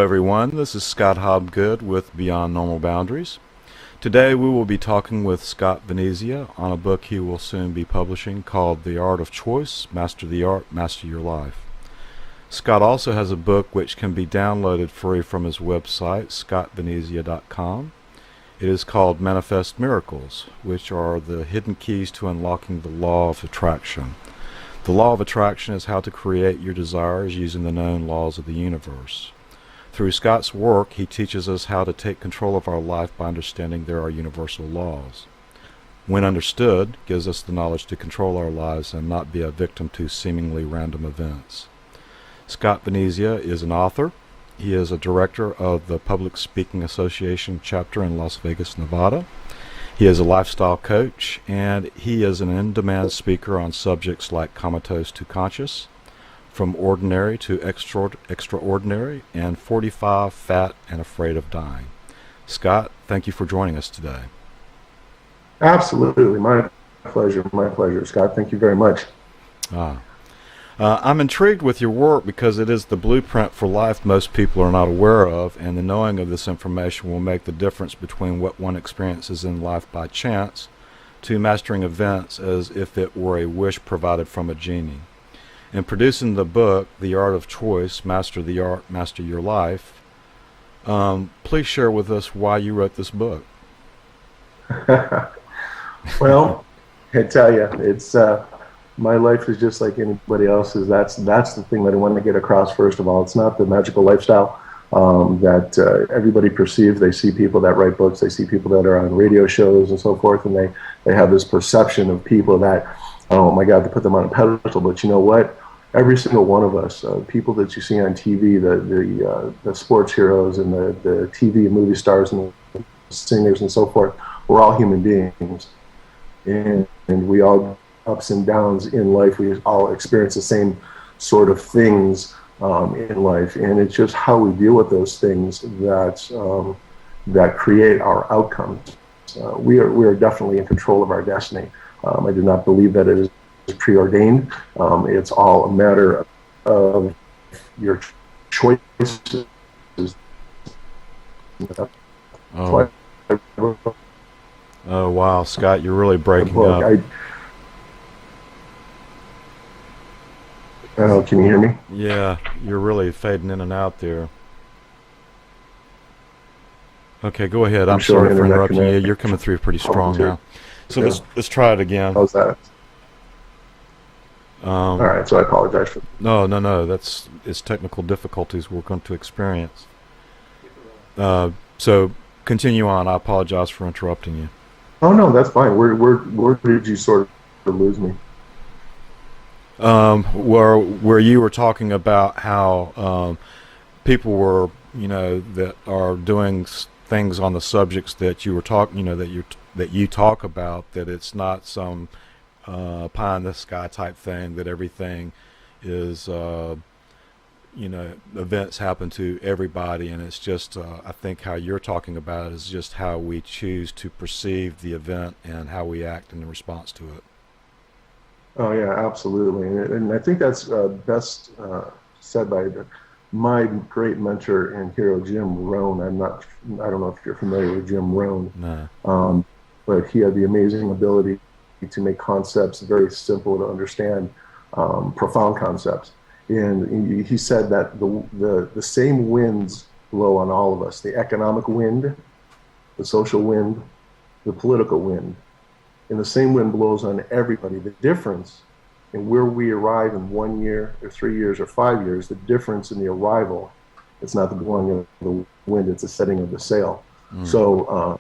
everyone. This is Scott Hobgood with Beyond Normal Boundaries. Today we will be talking with Scott Venezia on a book he will soon be publishing called The Art of Choice, Master the Art, Master Your Life. Scott also has a book which can be downloaded free from his website, scottvenezia.com. It is called Manifest Miracles, which are the hidden keys to unlocking the law of attraction. The law of attraction is how to create your desires using the known laws of the universe. Through Scott's work, he teaches us how to take control of our life by understanding there are universal laws. When understood, gives us the knowledge to control our lives and not be a victim to seemingly random events. Scott Venezia is an author. He is a director of the Public Speaking Association chapter in Las Vegas, Nevada. He is a lifestyle coach, and he is an in-demand speaker on subjects like comatose to conscious, from ordinary to extraordinary, and 45, fat, and afraid of dying. Scott, thank you for joining us today. Absolutely. My pleasure, Scott. Thank you very much. I'm intrigued with your work because it is the blueprint for life most people are not aware of, and the knowing of this information will make the difference between what one experiences in life by chance to mastering events as if it were a wish provided from a genie. In producing the book, The Art of Choice, Master the Art, Master Your Life, please share with us why you wrote this book. Well, I tell you, it's my life is just like anybody else's. That's the thing that I want to get across. First of all, it's not the magical lifestyle that everybody perceives. They see people that write books, they see people that are on radio shows and so forth, and they have this perception of people that, oh my God, they put them on a pedestal. But you know what? Every single one of us, people that you see on TV, the sports heroes and the TV and movie stars and the singers and so forth, we're all human beings, and we all ups and downs in life. We all experience the same sort of things in life, and it's just how we deal with those things that create our outcomes. We are definitely in control of our destiny. I do not believe that it is preordained. It's all a matter of your choices. Oh wow, Scott, you're really breaking up. Can you hear me? Yeah, you're really fading in and out there. Okay, go ahead. I'm sorry for interrupting you. You're coming through pretty strong now. So yeah. Let's try it again. How's that? All right, so I apologize for No. It's technical difficulties we're going to experience. So continue on. I apologize for interrupting you. Oh no, that's fine. Where did you sort of lose me? Where you were talking about how people were, that are doing things on the subjects that you were talking, that you talk about, that it's not some pie in the sky type thing, that everything is, events happen to everybody, and it's just, I think how you're talking about it is just how we choose to perceive the event and how we act in response to it. Oh yeah, absolutely, and I think that's best said by my great mentor and hero, Jim Rohn. I don't know if you're familiar with Jim Rohn. No. But he had the amazing ability to make concepts very simple to understand, profound concepts. And he said that the same winds blow on all of us: the economic wind, the social wind, the political wind. And the same wind blows on everybody. The difference in where we arrive in 1 year or 3 years or 5 years, the difference in the arrival, it's not the blowing of the wind, it's the setting of the sail. So,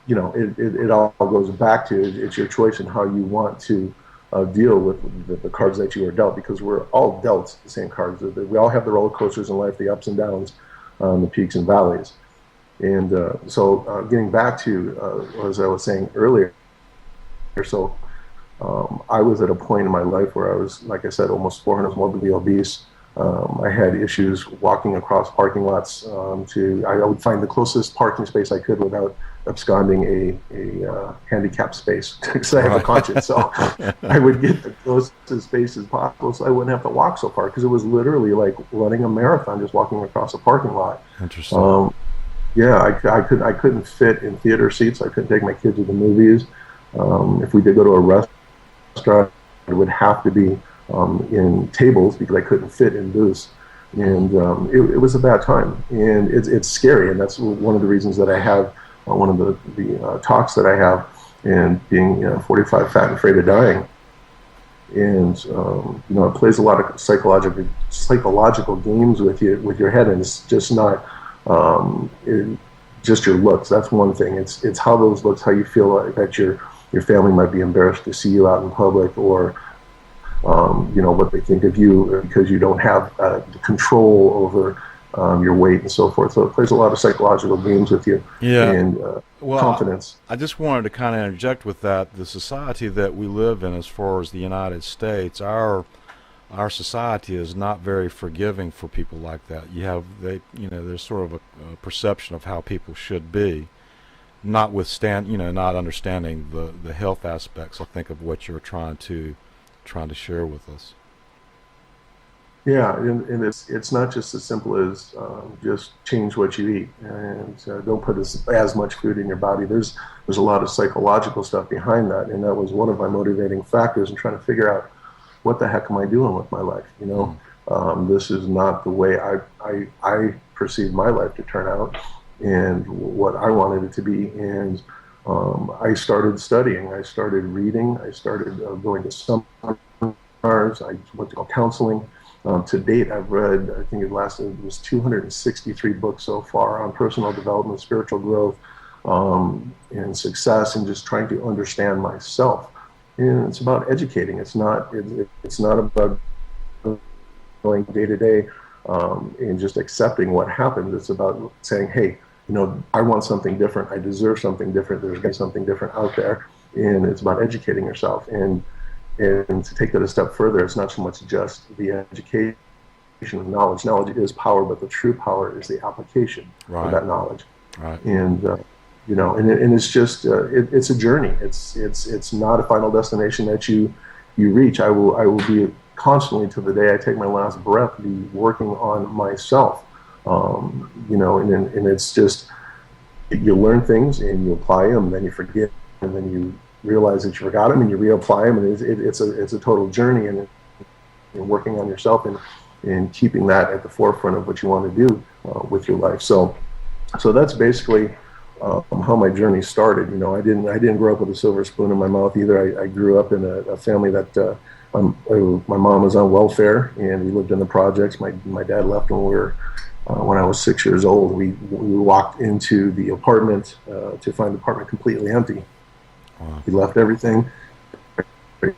it all goes back to it's your choice in how you want to deal with the cards that you are dealt, because we're all dealt the same cards. We all have the roller coasters in life, the ups and downs, the peaks and valleys. And so getting back to, as I was saying earlier, I was at a point in my life where I was, like I said, almost 400 morbidly obese. I had issues walking across parking lots. I would find the closest parking space I could without absconding a handicapped space because I have a Right. conscience. So I would get the closest space as possible so I wouldn't have to walk so far because it was literally like running a marathon just walking across a parking lot. Interesting. Yeah, I couldn't fit in theater seats. I couldn't take my kids to the movies. If we did go to a restaurant, it would have to be in tables because I couldn't fit in booths. And it was a bad time. And it's scary. And that's one of the reasons that I have one of the talks that I have, and being 45, fat, and afraid of dying. And it plays a lot of psychological games with your head, and it's just not just your looks. That's one thing. It's how those looks, how you feel like that your family might be embarrassed to see you out in public, or what they think of you because you don't have control over your weight and so forth. So it plays a lot of psychological games with you, Yeah. and Well, confidence. I just wanted to kind of interject with that. The society that we live in, as far as the United States, our society is not very forgiving for people like that. There's sort of a perception of how people should be, not understanding the health aspects, I think, of what you're trying to share with us. Yeah, and it's not just as simple as just change what you eat, and don't put as much food in your body. There's a lot of psychological stuff behind that, and that was one of my motivating factors in trying to figure out what the heck am I doing with my life. Mm. This is not the way I perceived my life to turn out, and what I wanted it to be. And I started studying. I started reading. I started going to seminars. I went to counseling. To date, I've read, I think it was 263 books so far on personal development, spiritual growth, and success, and just trying to understand myself. And it's about educating. It's not about going day to day and just accepting what happens. It's about saying, hey, I want something different. I deserve something different. There's going to be something different out there. And it's about educating yourself. And to take that a step further, it's not so much just the education of knowledge. Knowledge is power, but the true power is the application Right. of that knowledge. Right. And and it's just it's a journey. It's not a final destination that you reach. I will be constantly, to the day I take my last breath, be working on myself. And it's just, you learn things and you apply them, and then you forget, and then you realize that you forgot them and you reapply them, and it's a total journey, and you're working on yourself and keeping that at the forefront of what you want to do with your life. So that's basically how my journey started. I didn't grow up with a silver spoon in my mouth either. I grew up in a family that my mom was on welfare, and we lived in the projects. My dad left when I was 6 years old. We walked into the apartment to find the apartment completely empty. Wow. He left everything, took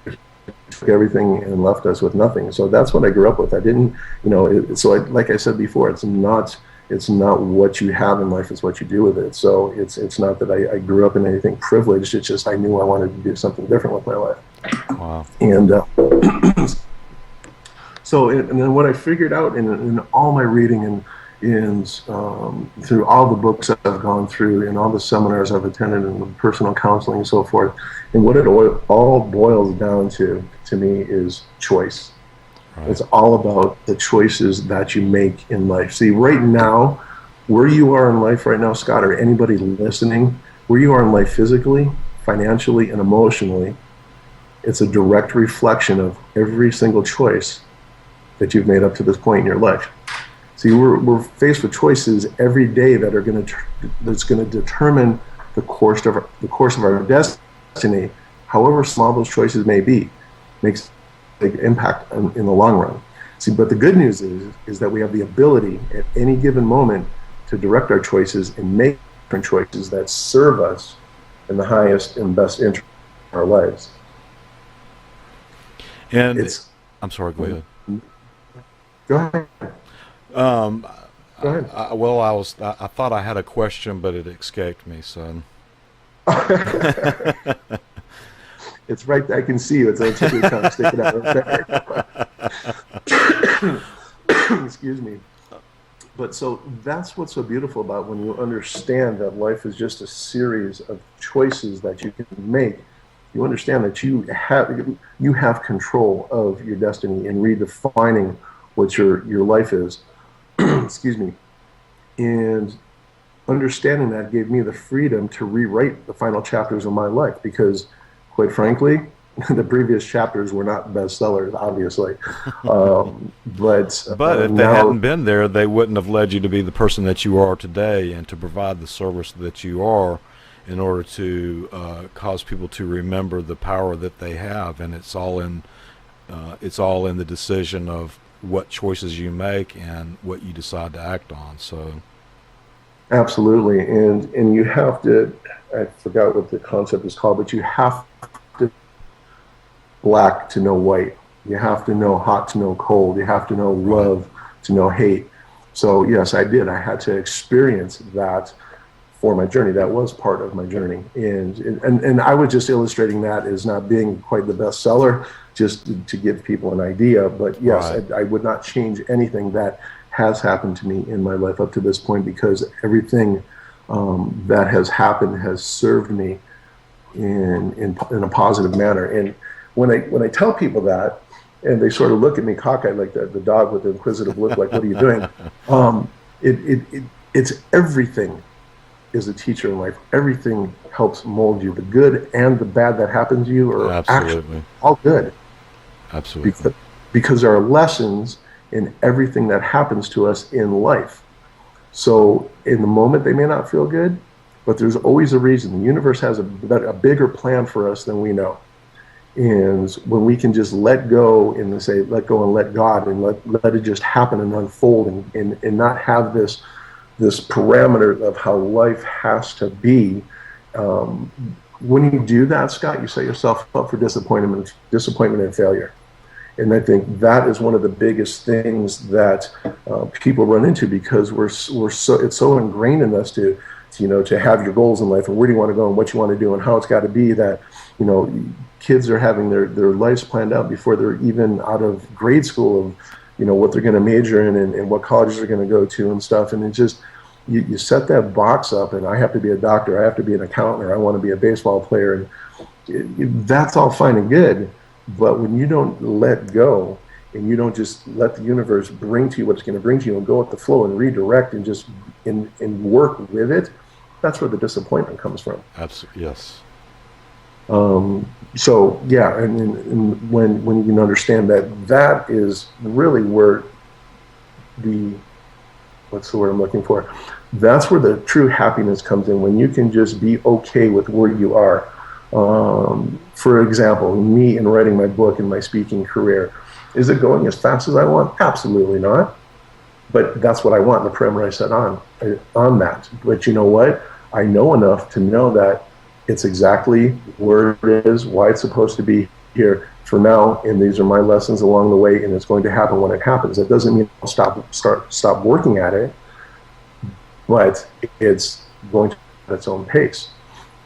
everything, and left us with nothing. So that's what I grew up with. I didn't, like I said before, it's not what you have in life, it's what you do with it. So it's not that I grew up in anything privileged. It's just I knew I wanted to do something different with my life. Wow. And and then what I figured out in all my reading and through all the books I've gone through and all the seminars I've attended and personal counseling and so forth, and what it all boils down to me is choice. Right. It's all about the choices that you make in life. See, right now, where you are in life right now, Scott, or anybody listening, where you are in life physically, financially, and emotionally, it's a direct reflection of every single choice that you've made up to this point in your life. See, we're faced with choices every day that's going to determine the course of our destiny. However small those choices may be, makes a big impact in the long run. See, but the good news is that we have the ability at any given moment to direct our choices and make different choices that serve us in the highest and best interest of our lives. And I'm sorry, go ahead. Go ahead. Go ahead. I thought I had a question, but it escaped me, son. It's right there. I can see you. It's a tip kind of sticking out right there. excuse me. But so that's what's so beautiful about when you understand that life is just a series of choices that you can make. You understand that you have control of your destiny and redefining what your life is. Excuse me. And understanding that gave me the freedom to rewrite the final chapters of my life because, quite frankly, the previous chapters were not bestsellers, obviously. But if they Now, hadn't been there, they wouldn't have led you to be the person that you are today and to provide the service that you are in order to cause people to remember the power that they have. And it's all in the decision of what choices you make and what you decide to act on. So absolutely, and you have to. I forgot what the concept is called, but you have to black to know white. You have to know hot to know cold. You have to know right, love to know hate. So yes, I did. I had to experience that for my journey. That was part of my journey, and I was just illustrating that as not being quite the bestseller, just to give people an idea. But yes, right, I would not change anything that has happened to me in my life up to this point because everything that has happened has served me in a positive manner. And when I tell people that, and they sort of look at me cockeyed like the dog with the inquisitive look, like, "What are you doing?" Um, it's everything is a teacher in life. Everything helps mold you. The good and the bad that happen to you are actually absolutely, all good absolutely, because there are lessons in everything that happens to us in life. So in the moment, they may not feel good, but there's always a reason. The universe has a bigger plan for us than we know. And when we can just let go and say, let go and let God and let it just happen and unfold and not have this parameter of how life has to be. When you do that, Scott, you set yourself up for disappointment and failure. And I think that is one of the biggest things that people run into because we're so it's so ingrained in us to have your goals in life and where do you want to go and what you want to do and how it's got to be that kids are having their lives planned out before they're even out of grade school of what they're going to major in and what colleges they're going to go to and stuff. And it's just you set that box up and I have to be a doctor, I have to be an accountant, or I want to be a baseball player, and that's all fine and good. But when you don't let go and you don't just let the universe bring to you what it's going to bring to you and go with the flow and redirect and just and work with it, that's where the disappointment comes from. absolutely, yes, So yeah, and when you can understand that is really where what's the word I'm looking for? That's where the true happiness comes in, when you can just be okay with where you are. For example, me in writing my book and my speaking career, is it going as fast as I want? Absolutely not. But that's what I want, the parameter I set on that. But you know what? I know enough to know that it's exactly where it is, why it's supposed to be here for now, and these are my lessons along the way, and it's going to happen when it happens. It doesn't mean I'll stop working at it, but it's going to at its own pace.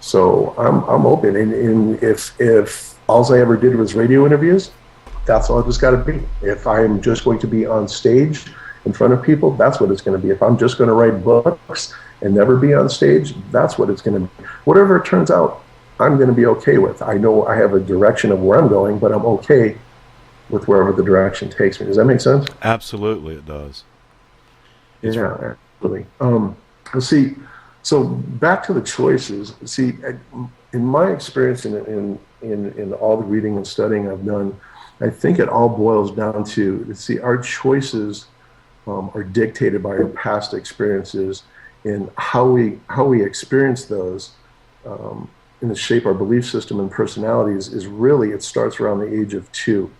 So I'm open, and if all I ever did was radio interviews, that's all it's got to be. If I'm just going to be on stage in front of people, that's what it's going to be. If I'm just going to write books and never be on stage, that's what it's going to be. Whatever it turns out, I'm going to be okay with. I know I have a direction of where I'm going, but I'm okay with wherever the direction takes me. Does that make sense? absolutely, it does. It's Yeah, absolutely. Let's see. So back to the choices. See, in my experience in all the reading and studying I've done, I think it all boils down to, see, our choices are dictated by our past experiences, and how we experience those in the shape our belief system and personalities is really, it starts around the age of 2.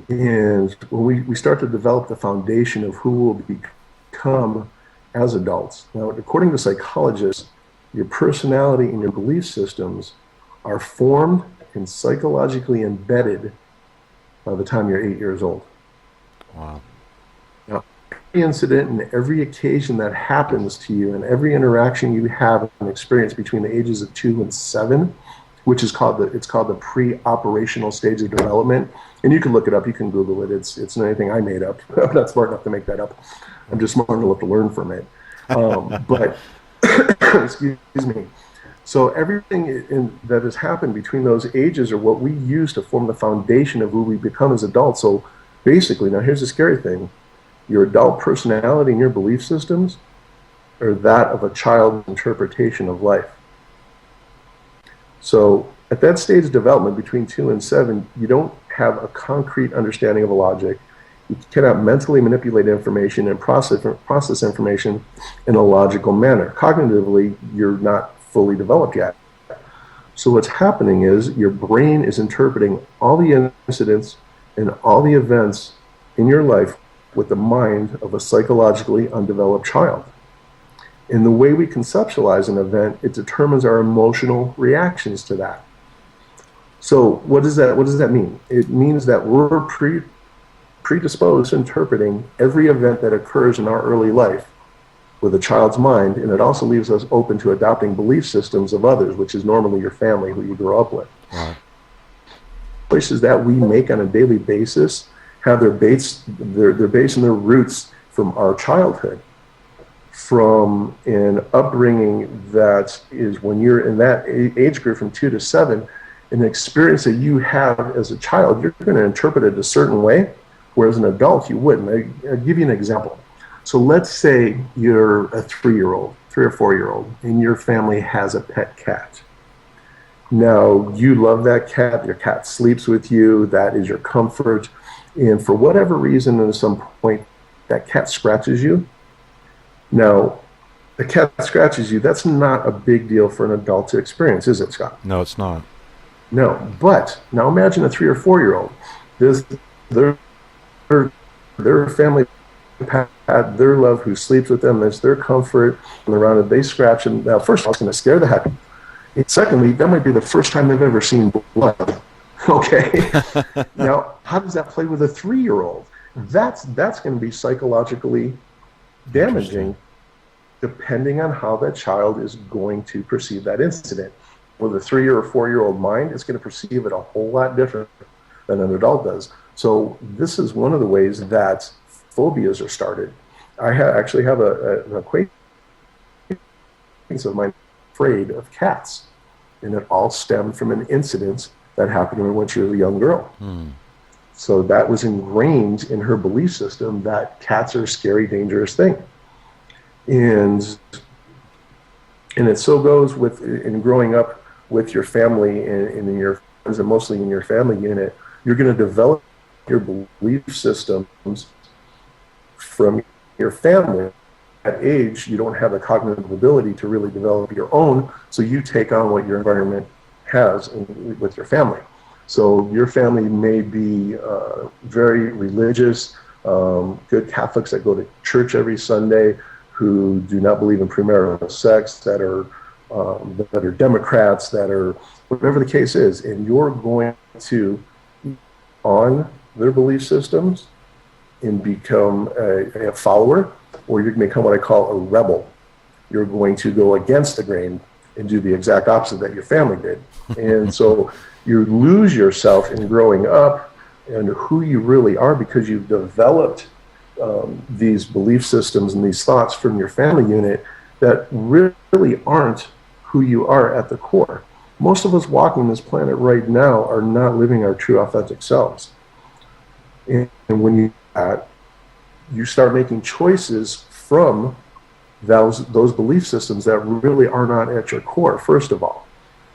And when we start to develop the foundation of who we'll become as adults. Now, according to psychologists, your personality and your belief systems are formed and psychologically embedded by the time you're 8 years old. wow, Now, every incident and every occasion that happens to you and every interaction you have and experience between the ages of 2 and 7 which is called the pre-operational stage of development. And you can look it up. You can Google it. It's not anything I made up. I'm not smart enough to make that up. I'm just smart enough to learn from it. But excuse me. So everything that has happened between those ages are what we use to form the foundation of who we become as adults. So basically, now here's the scary thing. Your adult personality and your belief systems are that of a child's interpretation of life. So at that stage of development between 2 and 7, you don't have a concrete understanding of a logic. You cannot mentally manipulate information and process information in a logical manner. Cognitively, you're not fully developed yet. So what's happening is your brain is interpreting all the incidents and all the events in your life with the mind of a psychologically undeveloped child. In the way we conceptualize an event, it determines our emotional reactions to that. So what does that mean? It means that we're predisposed to interpreting every event that occurs in our early life with a child's mind, and it also leaves us open to adopting belief systems of others, which is normally your family who you grew up with. Right. Choices that we make on a daily basis have their base and their roots from our childhood, from an upbringing that is when you're in that age group from 2 to 7, an experience that you have as a child, you're going to interpret it a certain way, whereas an adult you wouldn't. I'll give you an example. So let's say you're a 3-year-old, 3 or 4-year-old, and your family has a pet cat. Now, you love that cat, your cat sleeps with you, that is your comfort, and for whatever reason, at some point, that cat scratches you. Now, the cat scratches you, that's not a big deal for an adult to experience, is it, Scott? No, it's not. No, but now imagine a 3 or 4-year-old. Their family had their love who sleeps with them, that's their comfort, and around it, they scratch them. Now, first of all, it's going to scare the heck out of them. And secondly, that might be the first time they've ever seen blood. Okay? Now, how does that play with a 3-year-old? That's going to be psychologically damaging depending on how that child is going to perceive that incident. With a 3 or 4-year-old mind, it's going to perceive it a whole lot different than an adult does. So this is one of the ways that phobias are started. I actually have an acquaintance of mine afraid of cats, and it all stemmed from an incident that happened when she was a young girl. So that was ingrained in her belief system that cats are a scary, dangerous thing. And it so goes with in growing up with your family and in your friends, and mostly in your family unit, you're going to develop your belief systems from your family. At age, you don't have the cognitive ability to really develop your own, so you take on what your environment has with your family. So your family may be very religious, good Catholics that go to church every Sunday, who do not believe in premarital sex, that are Democrats, that are whatever the case is, and you're going to on their belief systems and become a follower, or you can become what I call a rebel. You're going to go against the grain and do the exact opposite that your family did. And so you lose yourself in growing up and who you really are because you've developed these belief systems and these thoughts from your family unit that really aren't who you are at the core. Most of us walking this planet right now are not living our true authentic selves. And when you start making choices from those belief systems that really are not at your core, first of all.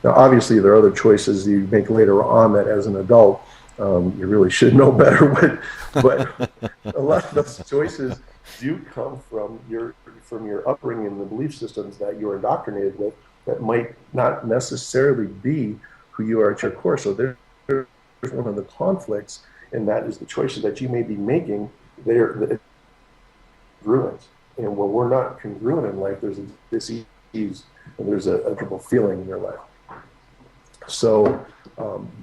Now, obviously, there are other choices you make later on that as an adult, you really should know better, but a lot of those choices do come from your upbringing and the belief systems that you're indoctrinated with that might not necessarily be who you are at your core. So there's one of the conflicts, and that is the choices that you may be making. They're congruent, and when we're not congruent in life, there's a dis-ease and there's a trouble feeling in your life. So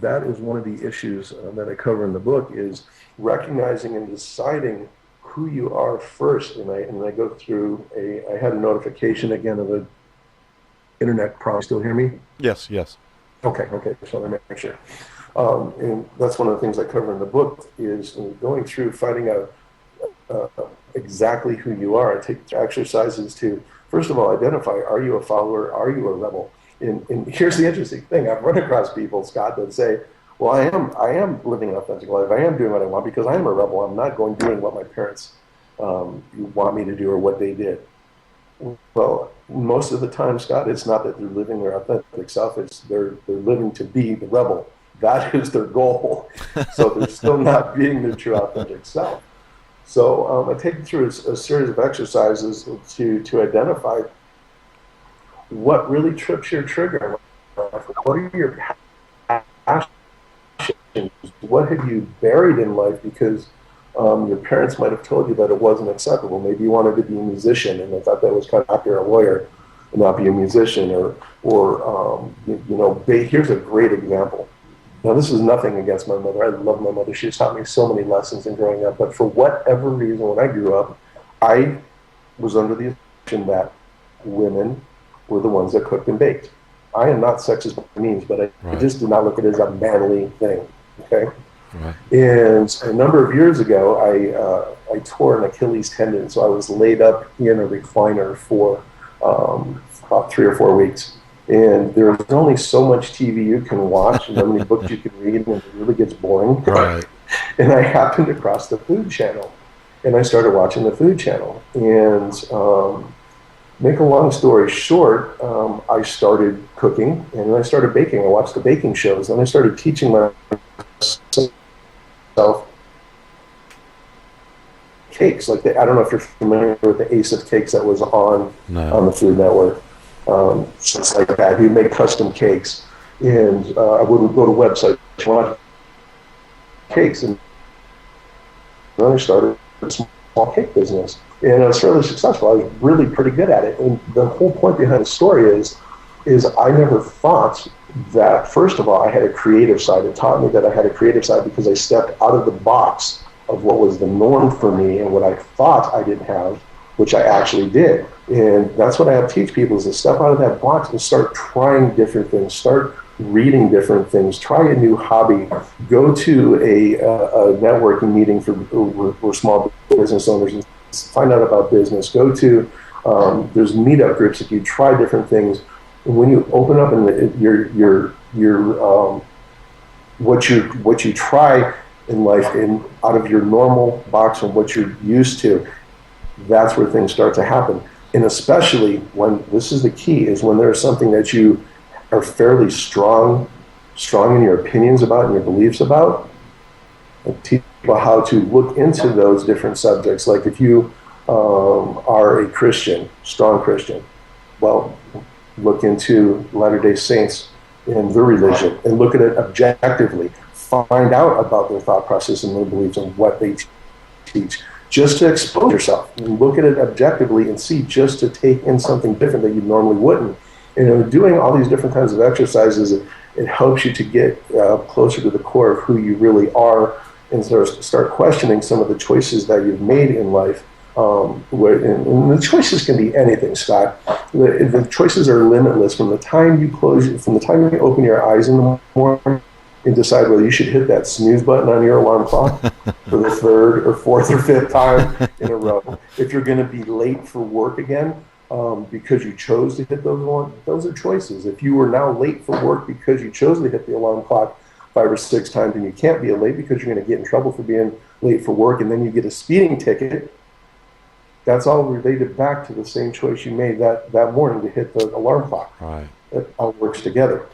that is one of the issues that I cover in the book, is recognizing and deciding who you are first. And I go through I had a notification again of an internet problem. Still hear me? Yes. Okay. So let me make sure. And that's one of the things I cover in the book is going through finding out uh, exactly who you are. I take exercises to, first of all, identify, are you a follower? Are you a rebel? And here's the interesting thing. I've run across people, Scott, that say, well, I am living an authentic life. I am doing what I want because I am a rebel. I'm not going doing what my parents want me to do or what they did. Well, most of the time, Scott, it's not that they're living their authentic self. It's they're living to be the rebel. That is their goal. So they're still not being their true authentic self. So I take you through a series of exercises to identify what really trips your trigger. What are your passions? What have you buried in life because your parents might have told you that it wasn't acceptable. Maybe you wanted to be a musician, and they thought that was kind of after a lawyer and not be a musician. Here's a great example. Now, this is nothing against my mother. I love my mother. She's taught me so many lessons in growing up. But for whatever reason, when I grew up, I was under the assumption that women were the ones that cooked and baked. I am not sexist by any means, but I just did not look at it as a manly thing. Okay. Right. And a number of years ago, I tore an Achilles tendon, so I was laid up in a recliner for about 3 or 4 weeks. And there's only so much TV you can watch and how many books you can read, and it really gets boring. Right. And I happened across the Food Channel, and I started watching the Food Channel. And make a long story short, I started cooking, and then I started baking. I watched the baking shows, and I started teaching myself cakes. I don't know if you're familiar with the Ace of Cakes that was on the Food Network. Things like that. He'd make custom cakes, and I would go to websites and watch cakes, and then I started a small cake business, and I was fairly successful. I was really pretty good at it, and the whole point behind the story is I never thought that, first of all, I had a creative side. It taught me that I had a creative side because I stepped out of the box of what was the norm for me and what I thought I didn't have, which I actually did. And that's what I have to teach people, is to step out of that box and start trying different things, start reading different things, try a new hobby, go to a networking meeting for small business owners and find out about business, go to, there's meetup groups that you try different things. And when you open up and what you try in life and out of your normal box and what you're used to, that's where things start to happen. And especially when, this is the key, is when there's something that you are fairly strong in your opinions about and your beliefs about, and teach people how to look into those different subjects. Like if you are a Christian, strong Christian, well, look into Latter-day Saints and their religion and look at it objectively. Find out about their thought process and their beliefs and what they teach. Just to expose yourself and look at it objectively and see, just to take in something different that you normally wouldn't. And doing all these different kinds of exercises, it helps you to get closer to the core of who you really are and start questioning some of the choices that you've made in life. And the choices can be anything, Scott. The choices are limitless from the time you open your eyes in the morning and decide whether you should hit that snooze button on your alarm clock for the third or fourth or fifth time in a row. If you're going to be late for work again because you chose to hit those alarms, those are choices. If you are now late for work because you chose to hit the alarm clock 5 or 6 times and you can't be late because you're going to get in trouble for being late for work, and then you get a speeding ticket, that's all related back to the same choice you made that morning to hit the alarm clock. Right. It all works together.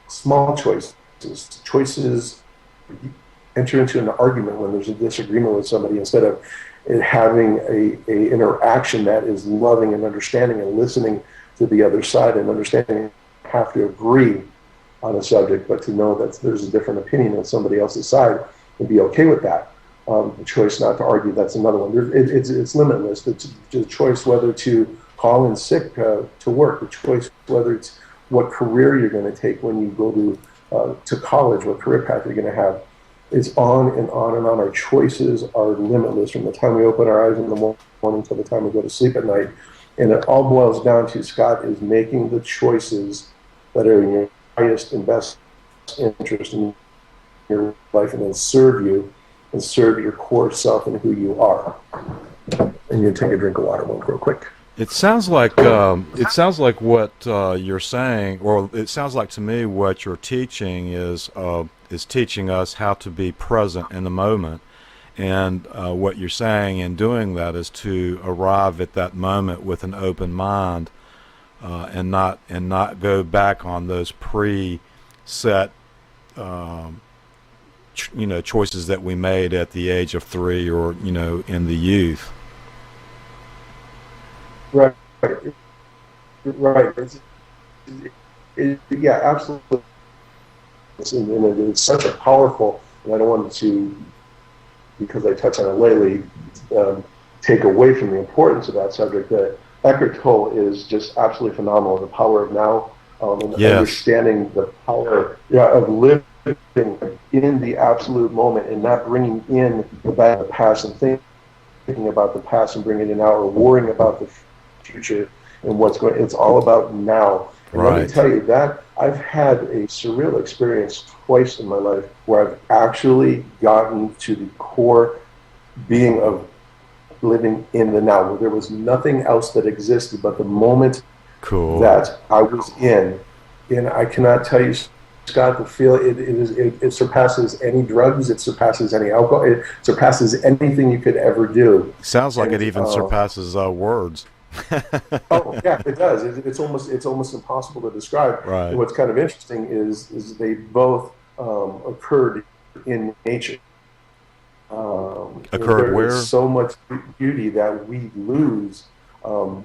Small choices. Enter into an argument when there's a disagreement with somebody, instead of having a interaction that is loving and understanding and listening to the other side and understanding you have to agree on a subject, but to know that there's a different opinion on somebody else's side and be okay with that. The choice not to argue, that's another one. It's limitless. It's the choice whether to call in sick to work, the choice whether it's what career you're going to take when you go to college, what career path you're going to have. It's on and on and on. Our choices are limitless from the time we open our eyes in the morning till the time we go to sleep at night. And it all boils down to, Scott, is making the choices that are in your highest and best interest in your life, and then serve you and serve your core self and who you are. And you take a drink of water real quick. It sounds like what you're saying, or it sounds like to me what you're teaching is teaching us how to be present in the moment, and what you're saying in doing that is to arrive at that moment with an open mind, and not go back on those preset choices that we made at the age of 3 or in the youth. Right. Yeah, absolutely. It's such a powerful, and I don't want to, because I touch on it lately, take away from the importance of that subject. That Eckhart Tolle is just absolutely phenomenal. The power of now, and understanding the power of living in the absolute moment and not bringing in the past and thinking about the past and bringing it in now, or worrying about the future and what's going. It's all about now. And right. Let me tell you that I've had a surreal experience twice in my life where I've actually gotten to the core being of living in the now, where there was nothing else that existed but the moment that I was in. And I cannot tell you, Scott, the feel it surpasses any drugs, it surpasses any alcohol, it surpasses anything you could ever do. Sounds like it even surpasses words. Oh yeah, it does. It's almost impossible to describe. Right. And what's kind of interesting is they both occurred in nature. Occurred where? There's so much beauty that we lose, that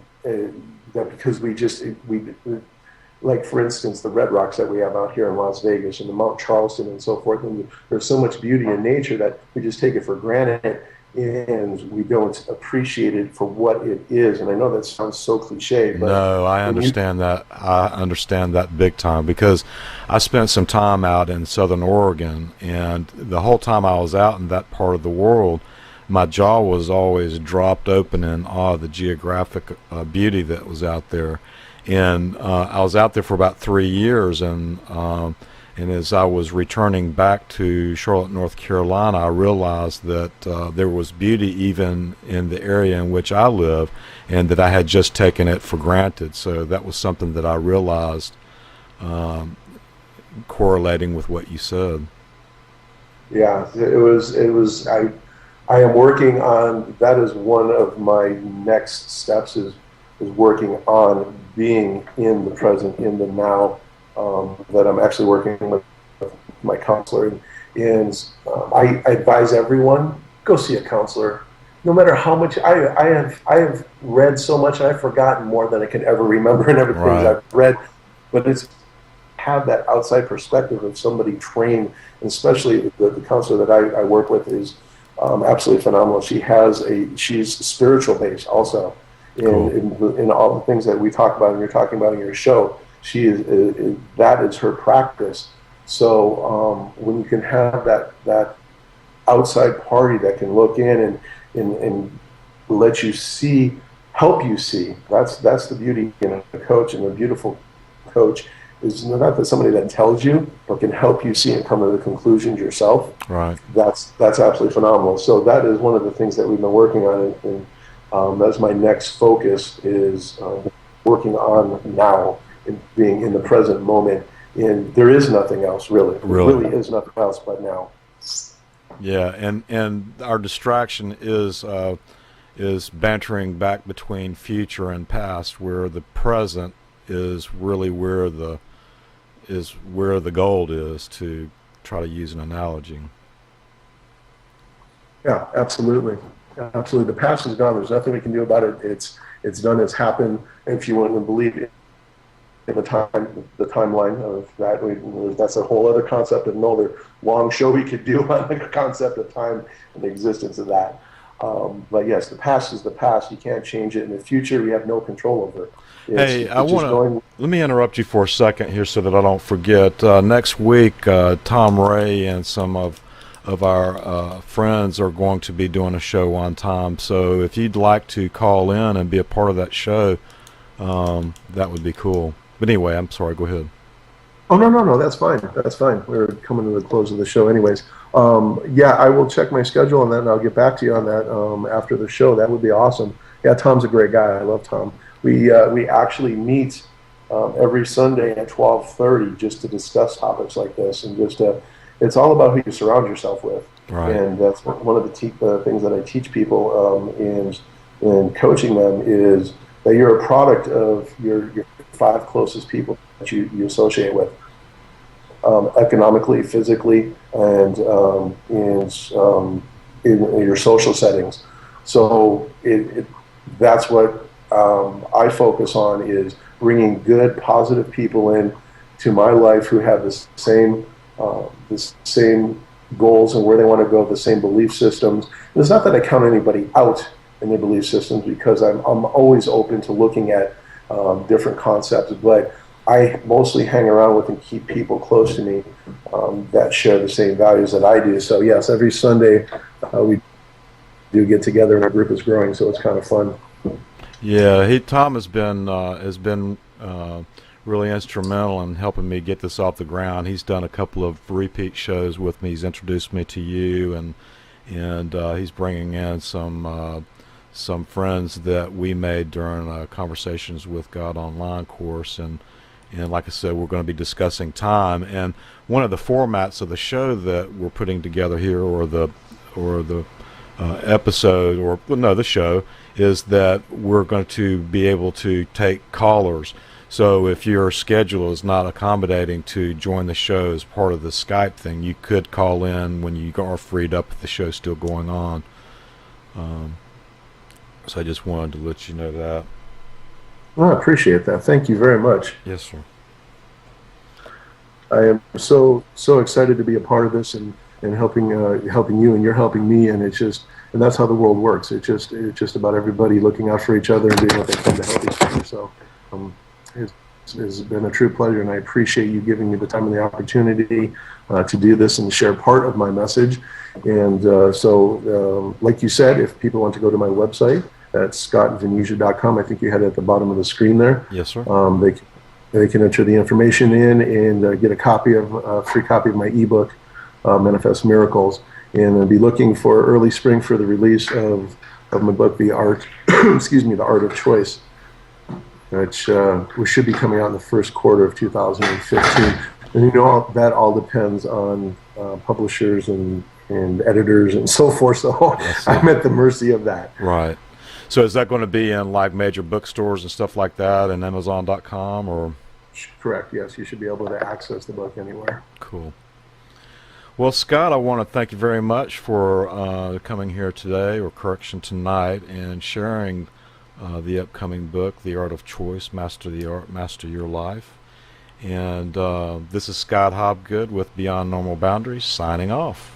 because we like, for instance, the red rocks that we have out here in Las Vegas and the Mount Charleston and so forth. And there's so much beauty in nature that we just take it for granted, and we don't appreciate it for what it is. And I know that sounds so cliche, but no, I understand that. I understand that big time, because I spent some time out in Southern Oregon, and the whole time I was out in that part of the world, my jaw was always dropped open in awe of the geographic beauty that was out there. And I was out there for about 3 years, and as I was returning back to Charlotte, North Carolina, I realized that there was beauty even in the area in which I live, and that I had just taken it for granted. So that was something that I realized, correlating with what you said. Yeah, it was. I am working on that. Is one of my next steps is working on being in the present, in the now. That I'm actually working with my counselor, and I advise everyone, go see a counselor. No matter how much I have read so much, and I've forgotten more than I can ever remember in everything I've read, but it's have that outside perspective of somebody trained, and especially the counselor that I work with is absolutely phenomenal. She's spiritual based also, in all the things that we talk about and you're talking about in your show. She is that is her practice. So when you can have that outside party that can look in and let you see, help you see. That's the beauty in a coach, and a beautiful coach is not that somebody that tells you, but can help you see and come to the conclusions yourself. Right. That's absolutely phenomenal. So that is one of the things that we've been working on, and that's my next focus is working on now. In being in the present moment, and there is nothing else really. There really is nothing else but now. Yeah, and our distraction is bantering back between future and past, where the present is really where the gold is, to try to use an analogy. Yeah, absolutely. The past is gone. There's nothing we can do about it. It's done. It's happened. If you want to believe it, in the timeline of that, that's a whole other concept, and another long show we could do on the concept of time and the existence of that. But yes, the past is the past. You can't change it. In the future, we have no control over it. Let me interrupt you for a second here so that I don't forget. Next week, Tom Ray and some of our friends are going to be doing a show on time. So if you'd like to call in and be a part of that show, that would be cool. But anyway, I'm sorry, go ahead. Oh, no, no, no, that's fine. That's fine. We're coming to the close of the show anyways. Yeah, I will check my schedule on that and I'll get back to you on that after the show. That would be awesome. Yeah, Tom's a great guy. I love Tom. We actually meet every Sunday at 12:30 just to discuss topics like this and just it's all about who you surround yourself with. Right. And that's one of the things that I teach people in coaching them is that you're a product of your five closest people that you associate with, economically, physically, and in your social settings. So that's what I focus on is bringing good, positive people in to my life who have the same goals and where they want to go, the same belief systems. And it's not that I count anybody out in their belief systems because I'm always open to looking at different concepts, but I mostly hang around with and keep people close to me that share the same values that I do. So yes, every Sunday we do get together and our group is growing, so it's kind of fun. Yeah, Tom has been really instrumental in helping me get this off the ground. He's done a couple of repeat shows with me. He's introduced me to you, and he's bringing in some friends that we made during Conversations with God online course, and like I said, we're going to be discussing time. And one of the formats of the show that we're putting together here, or the episode, or well, no, the show, is that we're going to be able to take callers. So if your schedule is not accommodating to join the show as part of the Skype thing, you could call in when you are freed up if the show's still going on. So I just wanted to let you know that. Well, I appreciate that. Thank you very much. Yes, sir. I am so excited to be a part of this and helping you, and you're helping me, and that's how the world works. It's just about everybody looking out for each other and doing what they can to help each other. So it's been a true pleasure, and I appreciate you giving me the time and the opportunity to do this and share part of my message. And so like you said, if people want to go to my website at scottvenesia.com, I think you had it at the bottom of the screen there. Yes, sir. They can enter the information in and get a free copy of my ebook, Manifest Miracles, and I'll be looking for early spring for the release of my book, The Art, The Art of Choice, which should be coming out in the first quarter of 2015. And that all depends on publishers and editors and so forth. So I'm at the mercy of that. Right. So is that going to be in like major bookstores and stuff like that, and Amazon.com, or? Correct. Yes, you should be able to access the book anywhere. Cool. Well, Scott, I want to thank you very much for coming here today, or correction, tonight, and sharing the upcoming book, The Art of Choice, Master the Art, Master Your Life. And this is Scott Hobgood with Beyond Normal Boundaries, signing off.